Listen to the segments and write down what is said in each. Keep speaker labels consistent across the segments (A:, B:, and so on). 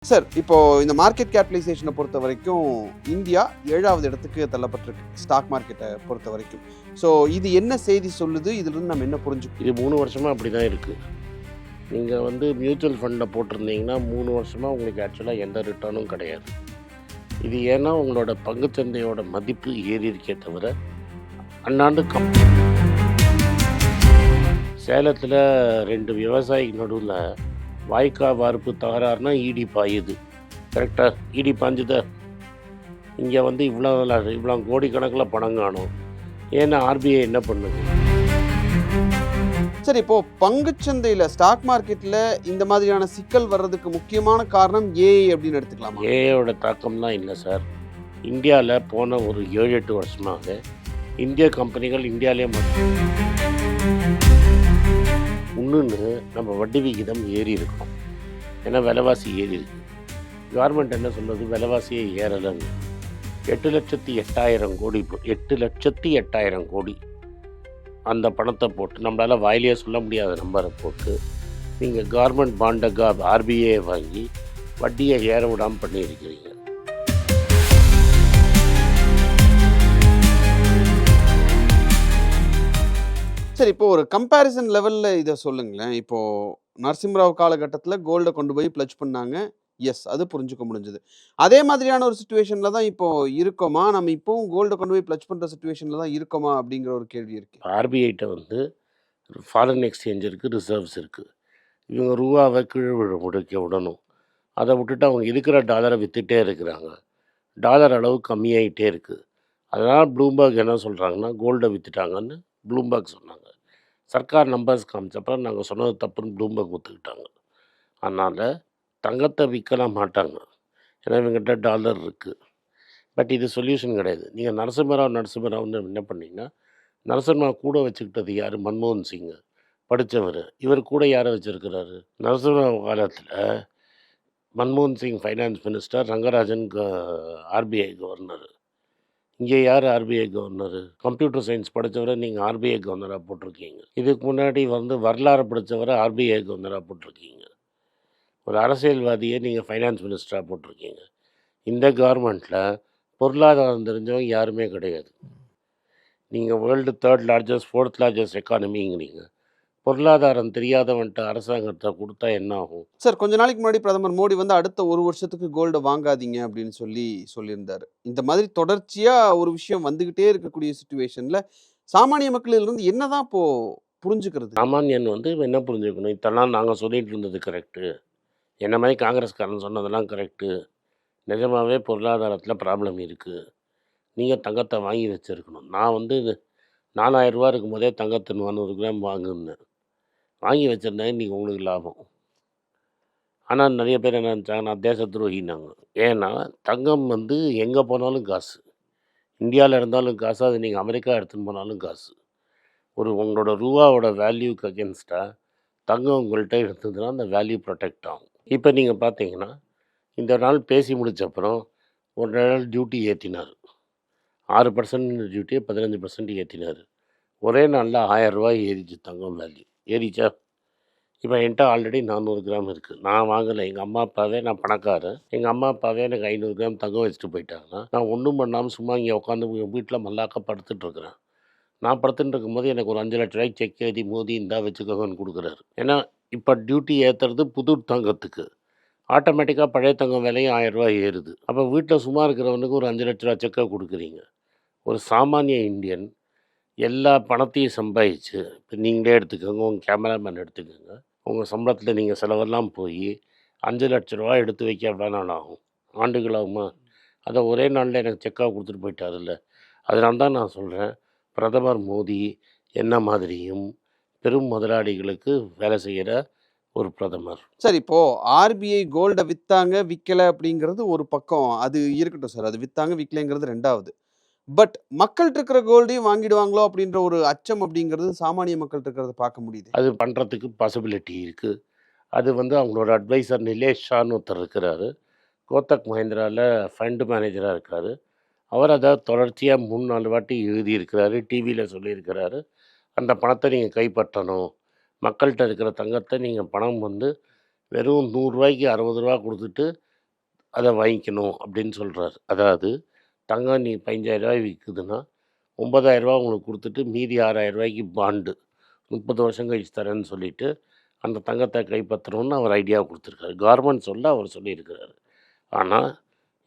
A: Sir, இப்போ இந்த market கேபிடலைசேஷன பொறுத்தவரைக்கும், இந்தியா 7வது இடத்துக்கு தள்ளப்பட்டிருக்கு. ஸ்டாக் மார்க்கெட்ட பொறுத்தவரைக்கும். ஸோ இது என்ன செய்தி சொல்லுது? இதிலிருந்து நம்ம என்ன புரிஞ்சுக்கணும்?
B: இது 3 வருஷமா அப்படி தான் இருக்கு. நீங்க மியூச்சுவல் ஃபண்ட்ல போட்டிருந்தீங்கன்னா, 3 வருஷமா உங்களுக்கு ஆக்சுவலா எந்த ரிட்டர்னும் கிடையாது. இது ஏன்னா உங்களோட பங்குச்சந்தையோட மதிப்பு ஏறியிருக்கே தவிர, அன்னாண்டு சேலத்தில 2 விவசாயிக்கு நடுவுல வாய்க்கா வார்ப்பு தகராறுனா ஈடி பாயுது. கரெக்ட்டா? ஈடி பாய்ஞ்சுதா? இங்க இவ்வளோ கோடிக்கணக்கில பணம் காணோம். ஏன்னா ஆர்பிஐ என்ன பண்ணுது?
A: சரி, இப்போ பங்குச்சந்தையில ஸ்டாக் மார்க்கெட்ல இந்த மாதிரியான சிக்கல் வர்றதுக்கு முக்கியமான காரணம் ஏஐ அப்படின்னு எடுத்துக்கலாமா?
B: ஏஐயோட தாக்கம்லாம் இல்லை சார். இந்தியாவில் போன ஒரு 7-8 வருஷமாக இந்திய கம்பெனிகள் இந்தியாவிலே இன்னொன்று நம்ம வட்டி விகிதம் ஏறி இருக்கோம். ஏன்னா விலைவாசி ஏறி இருக்கு. கவர்மெண்ட் என்ன சொல்லுது? விலைவாசியே ஏறலைன்னு. 8,08,000 கோடி 8,08,000 கோடி அந்த பணத்தை போட்டு நம்மளால் வாயிலே சொல்ல முடியாத நம்பரை போட்டு நீங்கள் கவர்மெண்ட் பாண்டை ஆர்பிஐ வாங்கி வட்டியை ஏற விடாமல் பண்ணியிருக்கிறீங்க.
A: சரி, இப்போ ஒரு கம்பேரிசன் லெவல்ல இத சொல்லுங்களேன். இப்போ நரசிம்மராவ் காலகட்டத்தில கோல்ட கொண்டு போய் பிளட்ஜ் பண்ணாங்க. எஸ், அது புரிஞ்சுக்க முடிஞ்சது. அதே மாதிரியான ஒரு சிச்சுவேஷன்ல தான் இப்போ இருக்கோமா? நம்ம இப்பவும் கோல்ட கொண்டு போய் பிளட்ஜ் பண்ற சிச்சுவேஷன்ல தான் இருக்கோமா? அப்படிங்கிற ஒரு கேள்வி இருக்கு.
B: ஆர்பிஐட்ட ஃபாரின் எக்ஸ்சேஞ்ச் இருக்குது, ரிசர்வ்ஸ் இருக்குது. இவங்க ரூபாவை கீழ் முடிக்க விடணும். அதை விட்டுட்டு அவங்க இருக்கிற டாலரை விற்றுட்டே இருக்கிறாங்க. டாலர் அளவு கம்மியாகிட்டே இருக்குது. அதனால் ப்ளூம்பர்க் என்ன சொல்கிறாங்கன்னா, கோல்டை விற்றுட்டாங்கன்னு ப்ளூம்பர்க் சொன்னாங்க. சர்க்கார் நம்பர்ஸ் காமிச்சப்பறம் நாங்கள் சொன்னது தப்புன்னு ப்ளூம்பர்க் ஒத்துக்கிட்டாங்க. அதனால் தங்கத்தை விற்கலாம் மாட்டாங்க. ஏன்னா இவங்ககிட்ட டாலர் இருக்குது. பட் இது சொல்யூஷன் கிடையாது. நீங்கள் நரசிம்மராவ்னு என்ன பண்ணீங்கன்னா, நரசிம்மராவ் கூட வச்சுக்கிட்டது யார்? மன்மோகன் சிங் படித்தவர். இவர் கூட யாரை வச்சுருக்கிறாரு? நரசிம்மராவ் காலத்தில் மன்மோகன் Singh finance minister, Rangarajan RBI governor. இங்கே யார் ஆர்பிஐ கவர்னர்? கம்ப்யூட்டர் சயின்ஸ் படித்தவரை நீங்கள் ஆர்பிஐ கவர்னராக போட்டிருக்கீங்க. இதுக்கு முன்னாடி வரலாறு படித்தவரை ஆர்பிஐ கவர்னராக போட்டிருக்கீங்க. ஒரு அரசியல்வாதியை நீங்கள் ஃபைனான்ஸ் மினிஸ்டராக போட்டிருக்கீங்க. இந்த கவர்மெண்ட்டில் பொருளாதாரம் தெரிஞ்சவங்க யாருமே கிடையாது. நீங்கள் world 3rd largest 4th largest எக்கானமிங்கிறீங்க. பொருளாதாரம் தெரியாதவன்ட்ட அரசாங்கத்தை கொடுத்தா என்ன ஆகும்?
A: சார், கொஞ்ச நாளைக்கு முன்னாடி பிரதமர் மோடி வந்து அடுத்த 1 வருஷத்துக்கு கோல்ட வாங்காதீங்க அப்படின்னு சொல்லியிருந்தாரு. இந்த மாதிரி தொடர்ச்சியா ஒரு விஷயம் வந்துகிட்டே இருக்கக்கூடிய சிச்சுவேஷன்ல சாமானிய மக்கள் இதிலிருந்து என்னதான் இப்போ புரிஞ்சுக்கிறது?
B: சாமானியன் என்ன புரிஞ்சுக்கணும்? இத்தனை நாங்கள் சொல்லிட்டு இருந்தது கரெக்டு. என்ன மாதிரி காங்கிரஸ்காரன் சொன்னதெல்லாம் கரெக்டு. நிஜமாகவே பொருளாதாரத்தில் ப்ராப்ளம் இருக்குது. நீங்கள் தங்கத்தை வாங்கி வச்சுருக்கணும். நான் 4000 ரூபா இருக்கும்போதே தங்கத்தை 400 கிராம் வாங்குனேன். வாங்கி வச்சுருந்தேன். இன்றைக்கி உங்களுக்கு லாபம். ஆனால் நிறைய பேர் என்ன நினச்சாங்க, நான் தேச துரோகினாங்க. ஏன்னா தங்கம் எங்கே போனாலும் காசு. இந்தியாவில் இருந்தாலும் காசு, அது நீங்கள் அமெரிக்கா எடுத்துன்னு போனாலும் காசு. உங்களோட ரூபாவோட வேல்யூக்கு அகென்ஸ்டாக தங்கம் உங்கள்கிட்ட இருந்ததுன்னா அந்த வேல்யூ ப்ரொடெக்ட் ஆகும். இப்போ நீங்கள் பார்த்தீங்கன்னா, இந்த நாள் பேசி முடித்தப்புறம் ஒரு நாள் டியூட்டி ஏற்றினார். 6% டியூட்டியை 15% ஏற்றினார். ஒரே நாளில் 1000 ரூபாய் ஏறிச்சு தங்கம் வேல்யூ. ஏறிச்சா? இப்போ என்கிட்ட ஆல்ரெடி 400 கிராம் இருக்குது. நான் வாங்கலை. எங்கள் அம்மா அப்பாவே, நான் பணக்காரன், எங்கள் அம்மா அப்பாவே எனக்கு 500 கிராம் தங்கம் வச்சுட்டு போயிட்டாங்கன்னா, நான் ஒன்றும் பண்ணாமல் சும்மா இங்கே உட்காந்து வீட்டில் மல்லாக்க படுத்துட்ருக்குறேன். நான் படுத்துட்டு இருக்கும்போது எனக்கு ஒரு 5 லட்ச ரூபாய்க்கு செக் எழுதி மோதி இந்தா வச்சுக்கோங்கன்னு கொடுக்குறாரு. ஏன்னா இப்போ டியூட்டி ஏற்றுறது புது தங்கத்துக்கு. ஆட்டோமேட்டிக்காக பழைய தங்கம் விலையும் 1000 ரூபாய் ஏறுது. அப்போ வீட்டில் சும்மா இருக்கிறவனுக்கு ஒரு 5 லட்ச ரூபா செக்கை கொடுக்குறீங்க. ஒரு சாமானிய இந்தியன் எல்லா பணத்தையும் சம்பாதிச்சு, இப்போ நீங்களே எடுத்துக்கோங்க, உங்கள் கேமராமேன் எடுத்துக்கோங்க, உங்கள் சம்பளத்தில் நீங்கள் செலவெல்லாம் போய் 5 லட்ச ரூபா எடுத்து வைக்க எவ்வளோ நாள் ஆகும்? ஆண்டுகளாகுமா? அதை ஒரே நாளில் எனக்கு செக்காக கொடுத்துட்டு போயிட்டாருல்ல. அதனால தான் நான் சொல்கிறேன், பிரதமர் மோடி என்ன மாதிரியும் பெரும் முதலாளிகளுக்கு வேலை செய்கிற ஒரு பிரதமர்.
A: சார், இப்போ ஆர்பிஐ கோல்ட வித்தாங்க, விக்கல அப்படிங்கிறது ஒரு பக்கம். அது இருக்கட்டும் சார். அது வித்தாங்க, விக்கலைங்கிறது 2வது. பட் மக்கள்ட்ட இருக்கிற கோல்டையும் வாங்கிடுவாங்களோ அப்படின்ற ஒரு அச்சம் அப்படிங்கிறது சாமானிய மக்கள்ட்ட இருக்கிறத பார்க்க முடியுது.
B: அது பண்ணுறதுக்கு பாசிபிலிட்டி இருக்குது. அது அவங்களோட அட்வைசர் நிலேஷ் ஷான்னு ஒருத்தர் இருக்கிறாரு. கோத்தக் மஹிந்திராவில் ஃபண்ட் மேனேஜராக இருக்கார். அவர் அதை தொடர்ச்சியாக 3-4 வாட்டி எழுதியிருக்கிறாரு, டிவியில் சொல்லியிருக்கிறாரு. அந்த பணத்தை நீங்கள் கைப்பற்றணும். மக்கள்கிட்ட இருக்கிற தங்கத்தை நீங்கள் பணம் வெறும் 100 ரூபாய்க்கு 60 ரூபா கொடுத்துட்டு அதை வாங்கிக்கணும் அப்படின்னு சொல்கிறாரு. அதாவது தங்கம் நீ 15,000 விற்குதுன்னா 9,000 உங்களுக்கு கொடுத்துட்டு மீதி 6,000 பாண்டு 30 வருஷம் கழிச்சு தரேன்னு சொல்லிட்டு அந்த தங்கத்தை கைப்பற்றணும்னு அவர் ஐடியா கொடுத்துருக்காரு. கவர்மெண்ட் சொல்ல அவர் சொல்லியிருக்கிறாரு. ஆனால்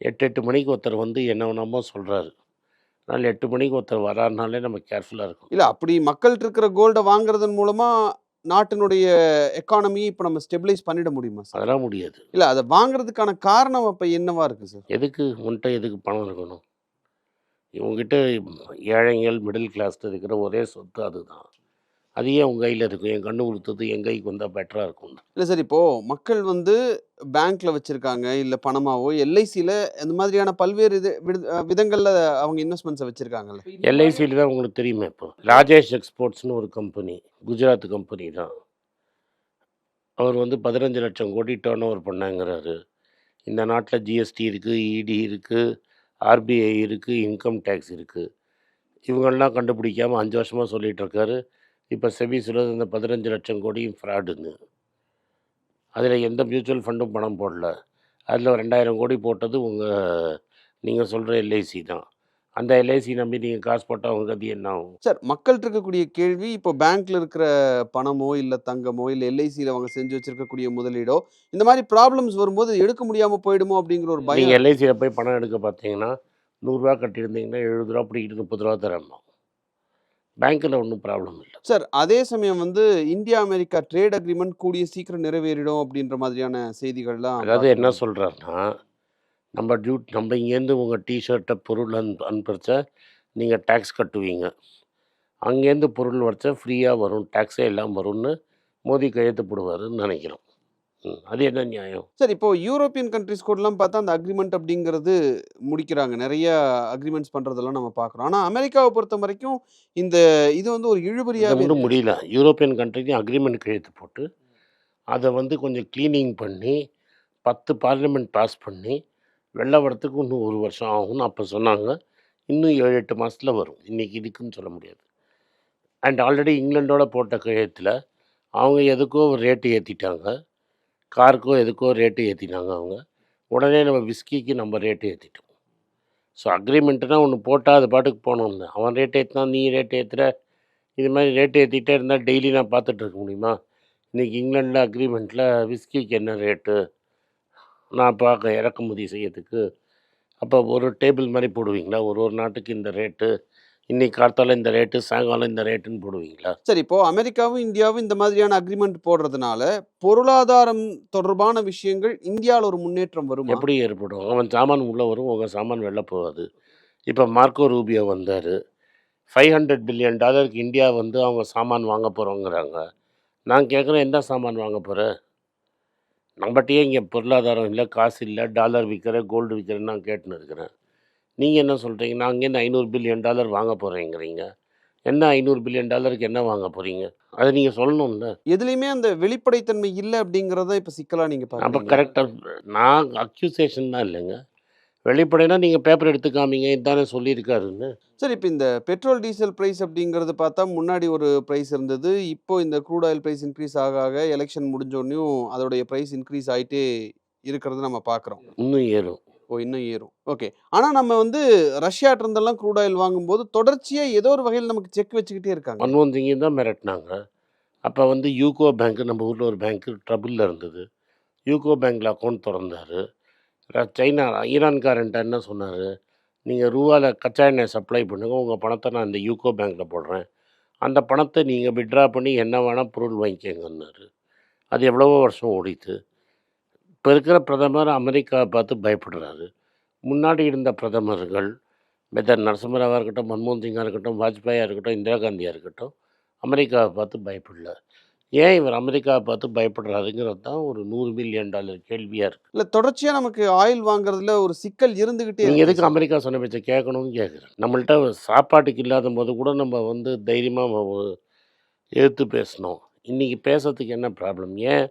B: 8 மணிக்கு ஒருத்தர் வந்து என்ன வேணாமோ சொல்கிறாரு. அதனால் 8 மணிக்கு ஒருத்தர் வராருனாலே நம்ம கேர்ஃபுல்லாக இருக்கணும்.
A: இல்ல அப்படி மக்கள்ட்ட இருக்கிற கோல்ட வாங்குறதன் மூலமா நாட்டினுடைய எக்கானமியை இப்ப நம்ம ஸ்டெபிலைஸ் பண்ணிட முடியுமா சார்?
B: அதெல்லாம் முடியாது.
A: இல்ல அத வாங்குறதுக்கான காரணம் அப்ப என்னவா இருக்கு சார்?
B: எதுக்கு உன்கிட்ட எதுக்கு பணம் இருக்கணும்? இவங்ககிட்ட ஏழைகள் மிடில் கிளாஸ்ல இருக்கிற ஒரே சொத்து அதுதான். அது ஏன் உங்கள் கையில் இருக்கும்? என் கண்ணு கொடுத்தது என் கைக்கு வந்தால் பெட்டராக இருக்கும்.
A: இல்ல சார் இப்போ மக்கள் வந்து பேங்க்ல வச்சிருக்காங்க, இல்ல பணமாவோ எல்ஐசில இந்த மாதிரியான பல்வேறு விதங்கள்ல அவங்க இன்வெஸ்ட்மெண்ட்ஸை வச்சிருக்காங்கல்ல.
B: எல்ஐசியில் தான் உங்களுக்கு தெரியுமே. இப்போ ராஜேஷ் எக்ஸ்போர்ட்ஸ்னு ஒரு கம்பெனி, குஜராத் கம்பெனி தான். அவர் வந்து 15 லட்சம் கோடி டேர்ன் ஓவர் பண்ணாங்கிறாரு. இந்த நாட்டில் ஜிஎஸ்டி இருக்குது, இடி இருக்குது, ஆர்பிஐ இருக்குது, இன்கம் டேக்ஸ் இருக்குது. இவங்கெல்லாம் கண்டுபிடிக்காமல் 5 வருஷமாக சொல்லிகிட்டு இருக்காரு. இப்போ செபி சொல்லுது இந்த 15 லட்சம் கோடியும் ஃப்ராடுன்னு. அதில் எந்த மியூச்சுவல் ஃபண்டும் பணம் போடல. அதில் 2,000 கோடி போட்டது நீங்கள் சொல்கிற எல்ஐசி தான். அந்த எல்ஐசி நம்பி நீங்கள் காசு போட்டால் அவங்க கதி என்ன ஆகும்?
A: சார் மக்கள்கிட்ட இருக்கக்கூடிய கேள்வி இப்போ பேங்க்ல இருக்கிற பணமோ இல்லை தங்கமோ இல்லை எல்ஐசியில் அவங்க செஞ்சு வச்சிருக்கக்கூடிய முதலீடோ இந்த மாதிரி ப்ராப்ளம்ஸ் வரும்போது எடுக்க முடியாம போயிடுமோ அப்படிங்கிற ஒரு பயம்.
B: நீங்கள் எல்ஐசியில் போய் பணம் எடுக்க பார்த்தீங்கன்னா 100 ரூபா கட்டியிருந்தீங்கன்னா 70 ரூபா பிடிக்கிட்டு 30 ரூபா தரணும். பேங்க்கில் ஒன்றும் ப்ராப்ளம் இல்லை.
A: சார் அதே சமயம் வந்து இந்தியா அமெரிக்கா ட்ரேட் அக்ரிமெண்ட் கூடிய சீக்கிரம் நிறைவேறிடும் அப்படின்ற மாதிரியான செய்திகள்லாம்
B: அதாவது என்ன
A: பார்க்கணும்.
B: சொல்கிறாருன்னா, நம்ம இங்கேருந்து உங்கள் டிஷர்ட்டை பொருள் அனுப்புறச்ச நீங்கள் டேக்ஸ் கட்டுவீங்க. அங்கேருந்து பொருள் வரைச்சா ஃப்ரீயாக வரும், டேக்ஸே எல்லாம் வரும்னு மோடி கையெழுத்து போடுவாருன்னு நினைக்கிறோம். அது என்ன நியாயம்?
A: சார் இப்போ யூரோப்பியன் கண்ட்ரிஸ் கூடலாம் பார்த்தா அந்த அக்ரிமெண்ட் அப்படிங்கிறது முடிக்கிறாங்க, நிறைய அக்ரிமெண்ட்ஸ் பண்றதெல்லாம் நம்ம பார்க்குறோம். ஆனால் அமெரிக்காவை பொறுத்த வரைக்கும் இந்த இது வந்து ஒரு
B: இதை
A: இழுபறியாகவே
B: மட்டும்
A: இருக்கு.
B: முடியல. யூரோப்பியன் கண்ட்ரிலையும் அக்ரிமெண்ட் கையெழுத்து போட்டு அதை வந்து கொஞ்சம் க்ளீனிங் பண்ணி 10 பார்லிமெண்ட் பாஸ் பண்ணி வெளில வரத்துக்கு இன்னும் 1 வருஷம் ஆகும்னு அப்போ சொன்னாங்க. இன்னும் 7, 8 மாதத்தில் வரும். இன்றைக்கி இருக்குன்னு சொல்ல முடியாது. அண்ட் ஆல்ரெடி இங்கிலாண்டோட போட்ட கையெழுத்தில் அவங்க எதுக்கோ ஒரு ரேட்டு ஏற்றிட்டாங்க. காருக்கோ எதுக்கோ ரேட்டு ஏற்றிட்டாங்க அவங்க. உடனே நம்ம விஸ்கிக்கு நம்ம ரேட்டு ஏற்றிட்டோம். ஸோ அக்ரிமெண்ட்டுனா ஒன்று போட்டால் அது பாட்டுக்கு போகணும்னு. அவன் ரேட் ஏற்றினா நீ ரேட் ஏற்றுற. இது மாதிரி ரேட்டு ஏற்றிட்டே இருந்தால் டெய்லி நான் பார்த்துட்டு இருக்க முடியுமா? இன்றைக்கி இங்கிலாண்டில் அக்ரிமெண்ட்டில் விஸ்கிக்கு என்ன ரேட்டு நான் பார்க்க இறக்குமதி செய்யறதுக்கு. அப்போ ஒரு டேபிள் மாதிரி போடுவீங்களா? ஒரு நாட்டுக்கு இந்த ரேட்டு, இன்னைக்கு கார்த்தால இந்த ரேட்டு, சாயங்காலம் இந்த ரேட்டுன்னு போடுவீங்களா?
A: சரி இப்போ அமெரிக்காவும் இந்தியாவும் இந்த மாதிரியான அக்ரிமெண்ட் போடுறதுனால பொருளாதாரம் தொடர்பான விஷயங்கள் இந்தியாவில் ஒரு முன்னேற்றம் வருமா?
B: எப்படி ஏற்படும்? அவன் சாமான் உள்ளே வரும், உங்கள் சாமான் வெளில போகாது. இப்போ மார்க்கோ ரூபியோ வந்தார். $500 பில்லியன் இந்தியா வந்து அவங்க சாமான் வாங்க போகிறோங்கிறாங்க. நான் கேட்குறேன், எந்த சாமான் வாங்க போகிற? நம்மகிட்டயே இங்கே பொருளாதாரம் இல்லை, காசு இல்லை, டாலர் விற்கிற, கோல்டு விற்கிறேன்னு நான் கேட்டுன்னு இருக்கிறேன். நீங்கள் என்ன சொல்கிறீங்க? நான் அங்கேருந்து $500 பில்லியன் வாங்க போகிறேங்கிறீங்க. என்ன $500 பில்லியன் என்ன வாங்க போகிறீங்க? அதை நீங்கள் சொல்லணும்ல.
A: எதுலையுமே அந்த வெளிப்படைத்தன்மை இல்லை அப்படிங்கிறத இப்போ சிக்கலா நீங்க
B: அப்போ
A: பார்க்குறீங்க.
B: கரெக்டாக நான் அக்யூசேஷன் தான் இல்லைங்க. வெளிப்படைனா நீங்கள் பேப்பர் எடுத்து காமிங்க, இதுதானே சொல்லியிருக்காருன்னு.
A: சரி இப்போ இந்த பெட்ரோல் டீசல் பிரைஸ் அப்படிங்கிறது பார்த்தா முன்னாடி ஒரு பிரைஸ் இருந்தது. இப்போ இந்த க்ரூட் ஆயில் பிரைஸ் இன்க்ரீஸ் ஆக ஆக எலெக்ஷன் முடிஞ்சோடனையும் அதோடைய பிரைஸ் இன்க்ரீஸ் ஆகிட்டே இருக்கிறது நம்ம பார்க்குறோம்.
B: இன்னும் ஏறும்.
A: ஓ இன்னும் ஏறும். ஓகே. ஆனால் நம்ம வந்து ரஷ்யாட்ட இருந்தெல்லாம் க்ரூட் ஆயில் வாங்கும்போது தொடர்ச்சியாக ஏதோ ஒரு வகையில் நமக்கு செக் வச்சுக்கிட்டே இருக்காங்க.
B: மன்மோகன் சிங் தான் மிரட்டினாங்க. அப்போ வந்து யூகோ பேங்க்கு, நம்ம ஊரில் ஒரு பேங்க்கு ட்ரபிளில் இருந்தது. யூகோ பேங்க்கில் அக்கௌண்ட் திறந்தார். சைனா ஈரான்காரன்ட்ட என்ன சொன்னார்? நீங்கள் ரூபாவில் கச்சா எண்ணெய் சப்ளை பண்ணுங்கள், உங்கள் பணத்தை நான் இந்த யூகோ பேங்க்கில் போடுறேன், அந்த பணத்தை நீங்கள் விட்ரா பண்ணி என்ன வேணால் பொருள் வாங்கிக்கங்கன்னாரு. அது எவ்வளவோ வருஷம் ஓடித்து. இப்போ இருக்கிற பிரதமர் அமெரிக்காவை பார்த்து பயப்படுறாரு. முன்னாடி இருந்த பிரதமர்கள் மெதர் நரசிம்மராவாக இருக்கட்டும், மன்மோகன் சிங்காக இருக்கட்டும், வாஜ்பாயாக இருக்கட்டும், இந்திரா காந்தியாக இருக்கட்டும், அமெரிக்காவை பார்த்து பயப்படல. ஏன் இவர் அமெரிக்காவை பார்த்து பயப்படுறாருங்கிறது தான் ஒரு $100 பில்லியன் கேள்வியாக இருக்குது.
A: இல்லை தொடர்ச்சியாக நமக்கு ஆயில் வாங்குறதுல ஒரு சிக்கல் இருந்துக்கிட்டே
B: நீங்கள்
A: இருக்கு
B: எதுக்கு
A: சார்.
B: அமெரிக்கா சொன்ன பேச்சை கேட்கணும்னு கேட்குறேன். நம்மள்ட்ட சாப்பாட்டுக்கு இல்லாத போது கூட நம்ம வந்து தைரியமாக எதிர்த்து பேசணும். இன்றைக்கி பேசுறதுக்கு என்ன ப்ராப்ளம்? ஏன்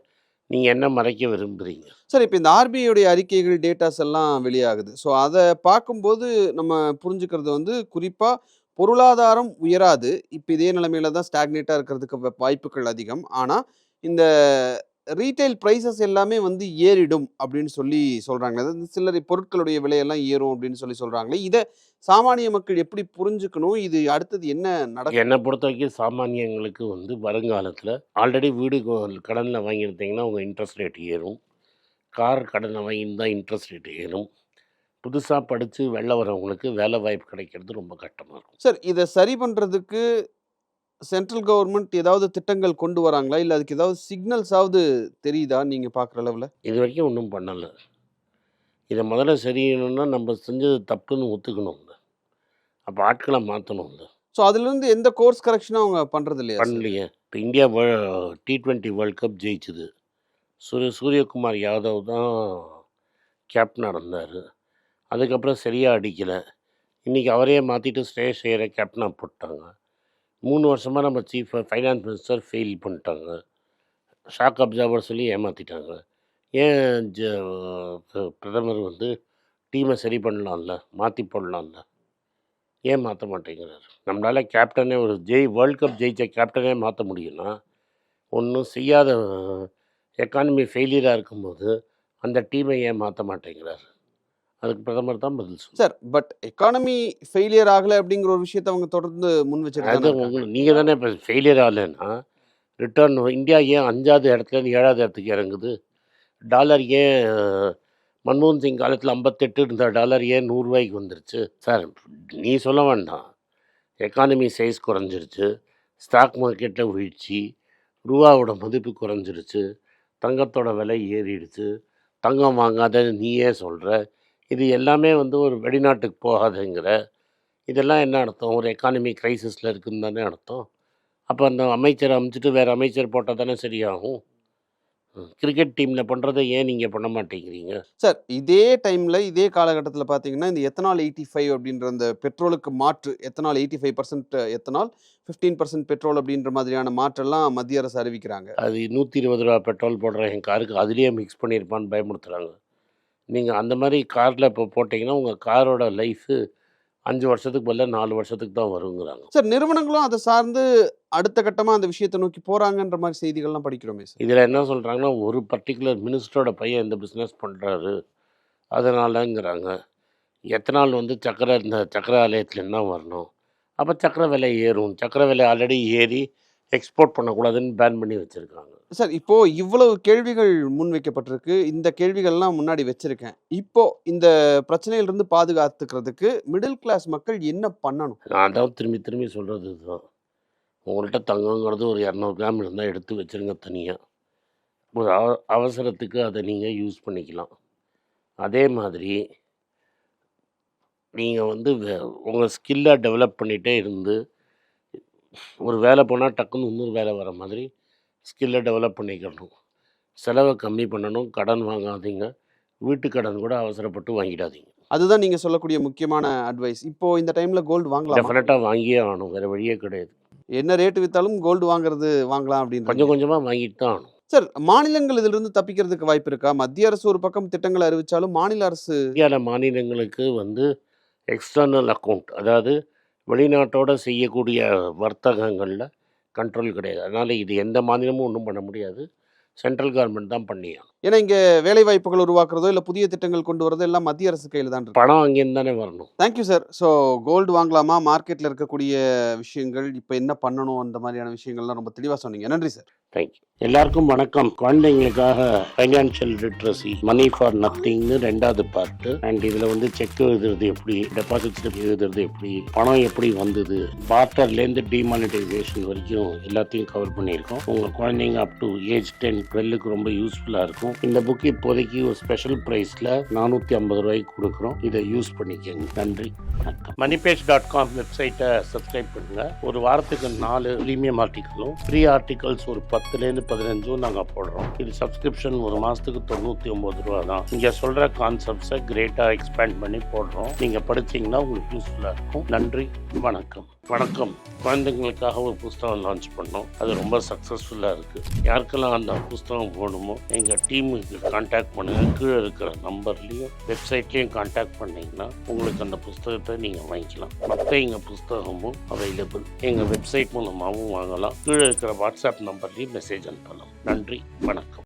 B: நீங்கள் என்ன மறைக்க விரும்புகிறீங்க?
A: சார் இப்போ இந்த ஆர்பிஐடைய அறிக்கைகள் டேட்டாஸ் எல்லாம் வெளியாகுது. ஸோ அதை பார்க்கும்போது நம்ம புரிஞ்சுக்கிறது வந்து குறிப்பாக பொருளாதாரம் உயராது. இப்போ இதே நிலைமையில தான் ஸ்டாக்னேட்டாக இருக்கிறதுக்கு வாய்ப்புகள் அதிகம். ஆனால் இந்த ரீட்டைல் பிரைஸஸ் எல்லாமே வந்து ஏறிடும் அப்படின்னு சொல்லி சொல்றாங்க. அதாவது சில்லறை பொருட்களுடைய விலையெல்லாம் ஏறும் அப்படின்னு சொல்லி சொல்றாங்களே. இத சாமானிய மக்கள் எப்படி புரிஞ்சுக்கணும்? இது அடுத்தது என்ன நடக்கும்?
B: என்னை பொறுத்த வரைக்கும் சாமானியங்களுக்கு வந்து வருங்காலத்தில் ஆல்ரெடி வீடு கடனில் வாங்கியிருந்தீங்கன்னா உங்கள் இன்ட்ரெஸ்ட் ரேட் ஏறும். கார் கடனை வாங்கியிருந்தா இன்ட்ரெஸ்ட் ரேட் ஏறும். புதுசாக படித்து வெளில வரவங்களுக்கு வேலை வாய்ப்பு கிடைக்கிறது ரொம்ப கஷ்டமாக இருக்கும்.
A: சார் இத சரி பண்றதுக்கு சென்ட்ரல் கவர்மெண்ட் ஏதாவது திட்டங்கள் கொண்டு வராங்களா? இல்ல அதுக்கு ஏதாவது சிக்னல்ஸாவது தெரியுதா நீங்க பார்க்குற அளவுல?
B: இது வரைக்கும் ஒன்றும் பண்ணலை. இதை முதல்ல சரியணும்னா நம்ம செஞ்சது தப்புன்னு ஒத்துக்கணும்ல. அப்போ ஆட்களை மாற்றணும்ல.
A: ஸோ அதுலேருந்து எந்த கோர்ஸ் கரெக்ஷனும் அவங்க பண்றது இல்லையா சார்?
B: பண்ணலையே. இப்போ இந்தியா T20 வேர்ல்ட் கப் ஜெயிச்சுது. சூரியகுமார் யாதவ் தான் கேப்டனாக இருந்தார். அதுக்கப்புறம் சரியாக அடிக்கலை. இன்றைக்கி அவரையே மாற்றிட்டு ஸ்ரேயஸ் ஐயரை கேப்டனாக போட்டாங்க. 3 வருஷமாக நம்ம சீஃப் ஃபைனான்ஸ் மினிஸ்டர் ஃபெயில் பண்ணிட்டாங்க. ஷாக் அப்சர்வர் சொல்லி ஏமாற்றிட்டாங்க. ஏன் பிரதமர் வந்து டீமை சரி பண்ணலாம்ல, மாற்றி போடலாம்ல, ஏன் மாற்ற மாட்டேங்கிறார்? நம்மளால் கேப்டனே ஒரு வேர்ல்ட் கப் ஜெயித்த கேப்டனே மாற்ற முடியும்னா ஒன்றும் செய்யாத எக்கானமி ஃபெயிலியராக இருக்கும்போது அந்த டீமை ஏன் மாற்ற மாட்டேங்கிறார்? அதுக்கு பிரதமர் தான் பதில் சொல்லணும்.
A: சார் பட் எக்கானமி ஃபெயிலியர் ஆகல அப்படிங்கிற ஒரு விஷயத்த அவங்க தொடர்ந்து முன் வச்சுட்டு
B: அது
A: தானே இருக்காங்க.
B: உங்களுக்கு நீங்கள் தானே இப்போ ஃபெயிலியர் ஆகலைன்னா ரிட்டர்ன் இந்தியா ஏன் 5வது இடத்துலேருந்து 7வது இடத்துக்கு இறங்குது? டாலர் ஏன் மன்மோகன் சிங் காலத்தில் 58 இருந்த டாலர் ஏன் 100 ரூபாய்க்கு வந்துருச்சு? சார் நீ சொல்ல வேண்டாம். எக்கானமி சைஸ் குறைஞ்சிருச்சு, ஸ்டாக் மார்க்கெட்டில் வீழ்ச்சி, ரூபாவோட மதிப்பு குறைஞ்சிருச்சு, தங்கத்தோட விலை ஏறிடுச்சு, தங்கம் வாங்காத நீயே சொல்கிற. இது எல்லாமே வந்து ஒரு வெளிநாட்டுக்கு போகாதுங்கிற. இதெல்லாம் என்ன அர்த்தம்? ஒரு எக்கானமி கிரைசிஸில் இருக்குதுன்னு தானே அர்த்தம். அப்போ அந்த அமைச்சரை அமுச்சிட்டு வேறு அமைச்சர் போட்டால் தானே சரியாகும். கிரிக்கெட் டீமில் பண்ணுறதை ஏன் நீங்கள் பண்ண மாட்டேங்கிறீங்க?
A: சார் இதே டைம்ல இதே காலகட்டத்தில் பார்த்தீங்கன்னா இந்த எத்தனால் 85 அப்படின்ற அந்த பெட்ரோலுக்கு மாற்று எத்தனால் 85% எத்தனால் 15% பெட்ரோல் அப்படின்ற மாதிரியான மாற்றெல்லாம் மத்திய அரசு அறிவிக்கிறாங்க.
B: அது 120 ரூபா பெட்ரோல் போடுற என் காருக்கு அதுலேயே மிக்ஸ் பண்ணியிருப்பான்னு பயமுறுத்துகிறாங்க. நீங்கள் அந்த மாதிரி காரில் இப்போ போட்டிங்கன்னா உங்கள் காரோட லைஃபு 5 வருஷத்துக்கு பதிலா 4 வருஷத்துக்கு தான் வருங்கிறாங்க.
A: சார் நிறுவனங்களும் அதை சார்ந்து அடுத்த கட்டமா அந்த விஷயத்தை நோக்கி போறாங்கன்ற மாதிரி செய்திகள்லாம் படிக்கிறோமே சார்.
B: இதில் என்ன சொல்கிறாங்கன்னா ஒரு பர்டிகுலர் மினிஸ்டரோட பையன் இந்த பிஸ்னஸ் பண்ணுறாரு அதனாலங்கிறாங்க. எத்தனால் வந்து இந்த சக்கரை ஆலயத்துலேருந்து தான் வரணும். அப்போ சக்கரை விலை ஏறும். சக்கரை விலை ஆல்ரெடி ஏறி எக்ஸ்போர்ட் பண்ணக்கூடாதுன்னு பேன் பண்ணி வச்சுருக்காங்க.
A: சார் இப்போ இவ்வளவு கேள்விகள் முன்வைக்கப்பட்டிருக்கு. இந்த கேள்விகள்லாம் முன்னாடி வச்சிருக்கேன். இப்போ இந்த பிரச்சனையிலிருந்து பாதுகாத்துக்கிறதுக்கு மிடில் கிளாஸ் மக்கள் என்ன பண்ணணும்?
B: நான் தான் திரும்பி திரும்பி சொல்கிறது இதுதான். உங்கள்கிட்ட தங்கங்கிறது ஒரு 200 கிராம் இருந்தால் எடுத்து வச்சுருங்க தனியாக. ஒரு அவசரத்துக்கு அதை நீங்கள் யூஸ் பண்ணிக்கலாம். அதே மாதிரி நீங்கள் வந்து உங்கள் ஸ்கில்லை டெவலப் பண்ணிகிட்டே இருந்து ஒரு வேலை போனால் டக்குன்னு இன்னொரு வேலை வர மாதிரி ஸ்கில்லை டெவலப் பண்ணிக்கணும். செலவை கம்மி பண்ணணும். கடன் வாங்காதீங்க. வீட்டு கடன் கூட அவசரப்பட்டு வாங்கிடாதீங்க.
A: அதுதான் நீங்க சொல்லக்கூடிய முக்கியமான அட்வைஸ். இப்போ இந்த டைம்ல கோல்டு வாங்கலாமா?
B: டெஃபினட்டாக வாங்கியே ஆகணும். வேறு வழியே கிடையாது.
A: என்ன ரேட் வித்தாலும் கோல்டு வாங்கலாம் அப்படின்னு
B: கொஞ்சம் கொஞ்சமாக வாங்கிட்டு தான் ஆகணும்.
A: சார் மாநிலங்கள் இதிலிருந்து தப்பிக்கிறதுக்கு வாய்ப்பு இருக்கா? மத்திய அரசு ஒரு பக்கம் திட்டங்களை அறிவிச்சாலும் மாநில அரசு
B: இந்தியாவில் மாநிலங்களுக்கு வந்து எக்ஸ்டர்னல் அக்கௌண்ட், அதாவது வெளிநாட்டோட செய்யக்கூடிய வர்த்தகங்களில் கண்ட்ரோல் கிடையாது. அதனால் இது எந்த மாநிலமும் ஒன்றும் பண்ண முடியாது. சென்ட்ரல் கவர்மெண்ட் தான் பண்ணியாகும்.
A: ஏன்னா இங்க வேலை வாய்ப்புகள் உருவாக்குறதோ இல்ல புதிய திட்டங்கள் கொண்டு வரதோ எல்லாம் மத்திய அரசு கையில தான் இருக்கு.
B: பணம் அங்கேருந்து தானே வரணும்.
A: Thank you sir. ஸோ கோல்டு வாங்கலாமா, மார்க்கெட்ல இருக்கக்கூடிய விஷயங்கள், இப்போ என்ன பண்ணணும், அந்த மாதிரியான விஷயங்கள்லாம் ரொம்ப தெளிவாக சொன்னீங்க. நன்றி சார்.
B: தேங்க்யூ. எல்லாருக்கும் வணக்கம். குழந்தைங்களுக்காக ஃபைனான்ஷியல் லிட்ரஸி மணி ஃபார் நத்திங்னு 2வது பார்ட்டு. அண்ட் இதில் வந்து செக் எழுதுறது எப்படி, டெபாசிட் ஸ்லிப் எழுதுறது எப்படி, பணம் எப்படி வந்தது, பார்ட்டர்லேருந்து டிமானிட்டைசேஷன் வரைக்கும் எல்லாத்தையும் கவர் பண்ணியிருக்கோம். உங்கள் குழந்தைங்க அப் டு ஏஜ் 10, 12க்கு ரொம்ப யூஸ்ஃபுல்லாக இருக்கும். இந்த புக் இப்போதைக்கு ஒரு ஸ்பெஷல் ப்ரைஸில் 450 ரூபாய்க்கு கொடுக்குறோம். இதை யூஸ் பண்ணிக்கங்க. நன்றி, வணக்கம். moneypage.com வெப்சைட்டை சப்ஸ்கிரைப் பண்ணுங்கள். ஒரு வாரத்துக்கு 4 ப்ரீமியம் ஆர்டிக்கலும் ஃப்ரீ ஆர்டிகல்ஸ் ஒரு 10லேருந்து 15 நாங்கள் போடுறோம். இது சப்ஸ்கிரிப்ஷன் ஒரு மாதத்துக்கு 99 ரூபா தான். இங்கே சொல்கிற கான்செப்ட்ஸை கிரேட்டாக எக்ஸ்பேண்ட் பண்ணி போடுறோம். நீங்கள் படிச்சிங்கன்னா உங்களுக்கு யூஸ்ஃபுல்லாக இருக்கும். நன்றி, வணக்கம். குழந்தைங்களுக்காக ஒரு புஸ்தகம் லான்ச் பண்ணோம். அது ரொம்ப சக்ஸஸ்ஃபுல்லாக இருக்குது. யாருக்கெல்லாம் அந்த புஸ்தகம் போகணுமோ எங்கள் டீமுக்கு கான்டாக்ட் பண்ணுங்கள். கீழே இருக்கிற நம்பர்லேயும் வெப்சைட்லேயும் கான்டாக்ட் பண்ணிங்கன்னா உங்களுக்கு அந்த புஸ்தகத்தை நீங்கள் வாங்கிக்கலாம். மற்ற எங்கள் புஸ்தகமும் அவைலபிள். எங்கள் வெப்சைட் மூலமாகவும் வாங்கலாம். கீழே இருக்கிற வாட்ஸ்அப் நம்பர்லேயும் மெசேஜ் அனுப்பலாம். நன்றி, வணக்கம்.